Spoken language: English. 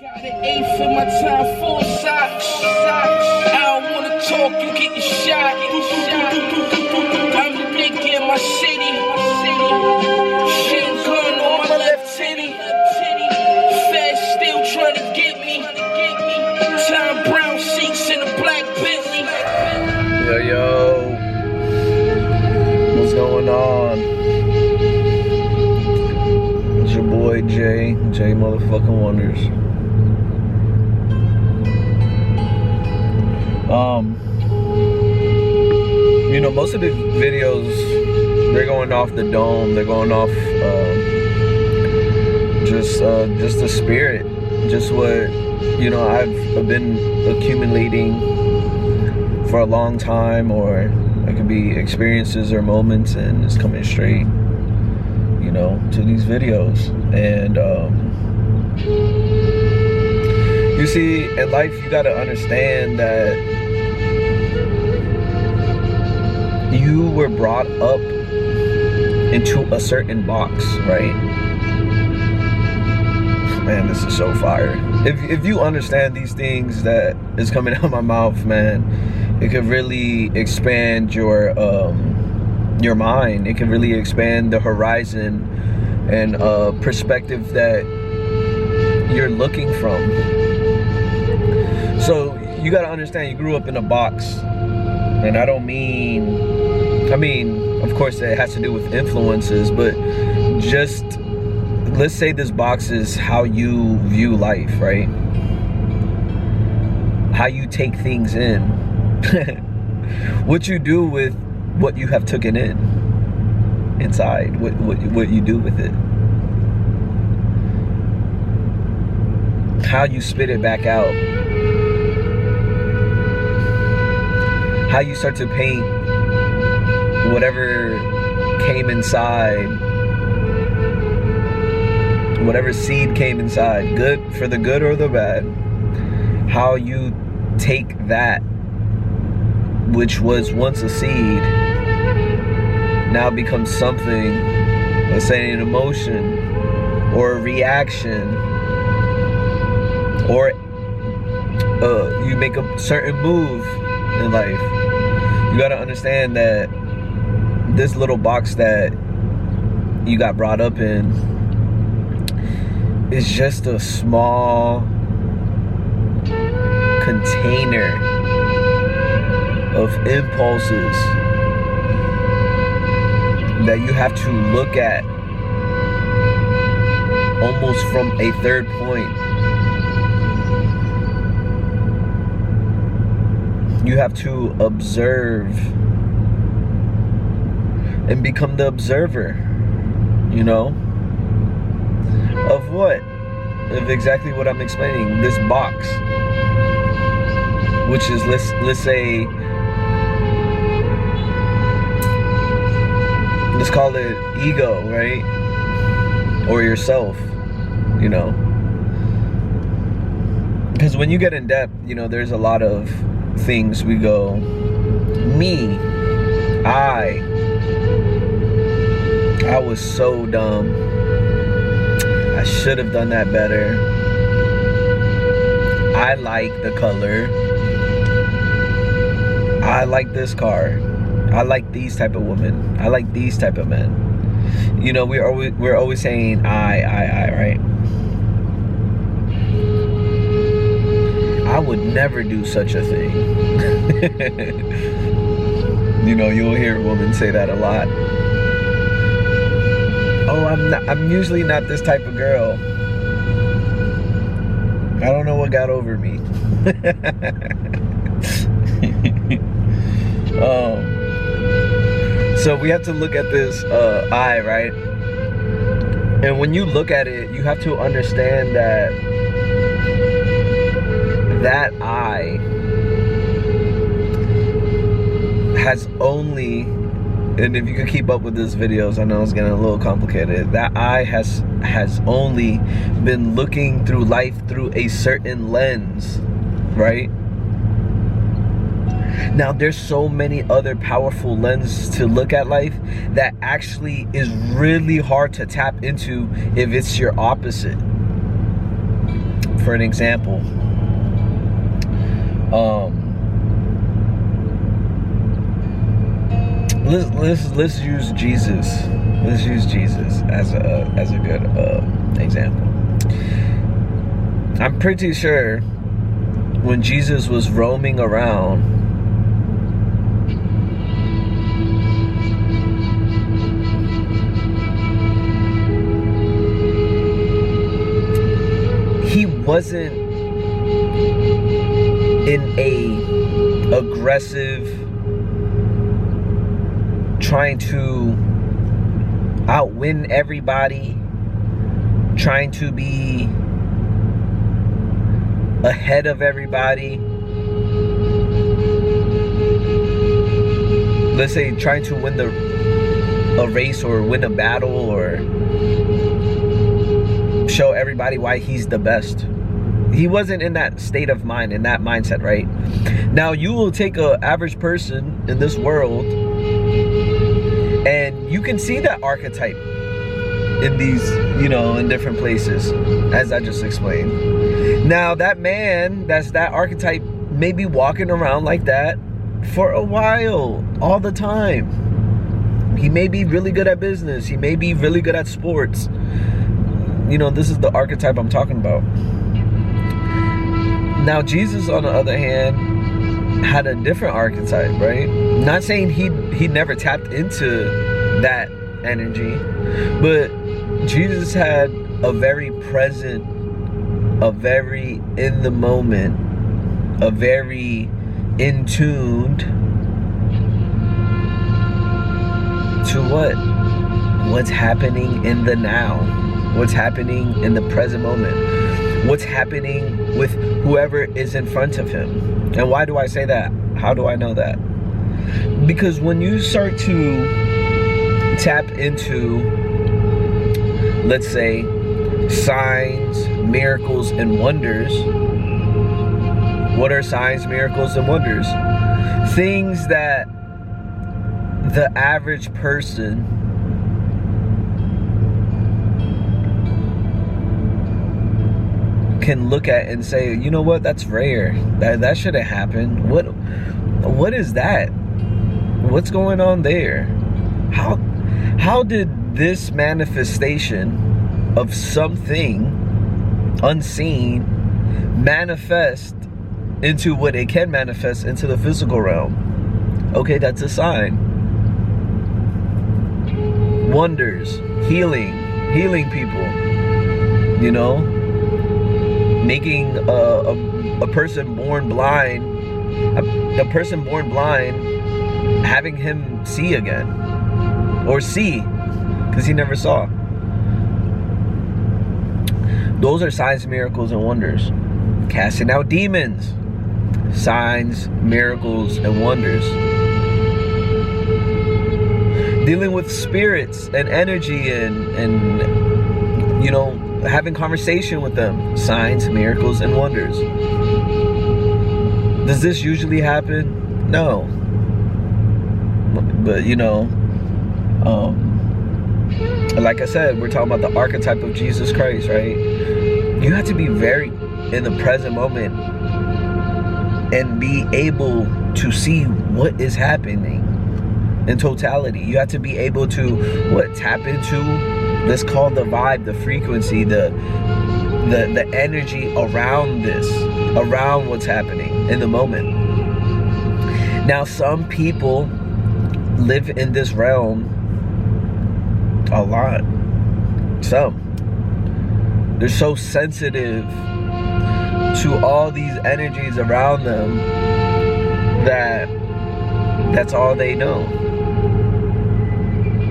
Got an A for my time, full shot. I don't wanna talk, you getting shot. I'm big in my city. Shit gun on my left titty. Fast still trying to get me. Tom Brown seats in a black Bentley. Yo, what's going on? It's your boy Jay motherfucking Wonders. You know, most of the videos, they're going off the dome, they're going off just the spirit, just what, you know, I've been accumulating for a long time, or it could be experiences or moments, and it's coming straight, you know, to these videos. And you see, in life, you gotta understand that you were brought up into a certain box, right? Man, this is so fire. If you understand these things that is coming out of my mouth, man, it could really expand your mind. It can really expand the horizon and perspective that you're looking from. So you gotta understand, you grew up in a box, and I mean, of course it has to do with influences, but just let's say this box is how you view life, right? How you take things in. What you do with what you have taken in inside, what you do with it, how you spit it back out, how you start to paint whatever came inside, whatever seed came inside, good, for the good or the bad, how you take that which was once a seed now becomes something, let's say an emotion or a reaction, or you make a certain move in life. You gotta understand that this little box that you got brought up in is just a small container of impulses that you have to look at almost from a third point. You have to observe and become the observer, you know, of what? Of exactly what I'm explaining. This box, which is, let's say, let's call it ego, right? Or yourself, you know. Because when you get in depth, you know, there's a lot of things we go, me, I was so dumb, I should have done that better, I like the color, I like this car, I like these type of women, I like these type of men. You know, we're always saying I, right? I would never do such a thing. You know, you'll hear women say that a lot. Oh, I'm usually not this type of girl. I don't know what got over me. So we have to look at this I, right? And when you look at it, you have to understand that that I has only, and if you could keep up with these videos, I know it's getting a little complicated, that I has only been looking through life through a certain lens, right? Now, there's so many other powerful lenses to look at life that actually is really hard to tap into if it's your opposite. for an example, let's use Jesus. Let's use Jesus as a good example. I'm pretty sure when Jesus was roaming around, he wasn't in a aggressive, trying to outwin everybody, trying to be ahead of everybody. Let's say trying to win a race or win a battle or show everybody why he's the best. He wasn't in that state of mind, in that mindset, right? Now you will take an average person in this world and you can see that archetype in these, in different places, as I just explained. Now that man, that's that archetype, may be walking around like that for a while, all the time. He may be really good at business. He may be really good at sports. This is the archetype I'm talking about. Now Jesus, on the other hand, had a different archetype, right? Not saying he never tapped into that energy, but Jesus had a very present, a very in the moment, a very in tuned to what's happening in the now, what's happening in the present moment, what's happening with whoever is in front of him. And why do I say that? How do I know that? Because when you start to tap into, let's say, signs, miracles, and wonders. What are signs, miracles, and wonders? Things that the average person can look at and say, you know what, that's rare. That shouldn't happen. What is that? What's going on there? How did this manifestation of something unseen manifest into what it can manifest into the physical realm? Okay, that's a sign. Wonders, healing people, making a person born blind, a person born blind, having him see again, or see, because he never saw. Those are signs, miracles, and wonders. Casting out demons, signs, miracles, and wonders. Dealing with spirits and energy and having conversation with them, signs, miracles, and wonders. Does this usually happen? No. But like I said, we're talking about the archetype of Jesus Christ, right? You have to be very in the present moment and be able to see what is happening in totality. You have to be able to tap into, let's call the vibe, the frequency, the energy around this, around what's happening in the moment. Now, some people live in this realm a lot. They're so sensitive to all these energies around them that that's all they know.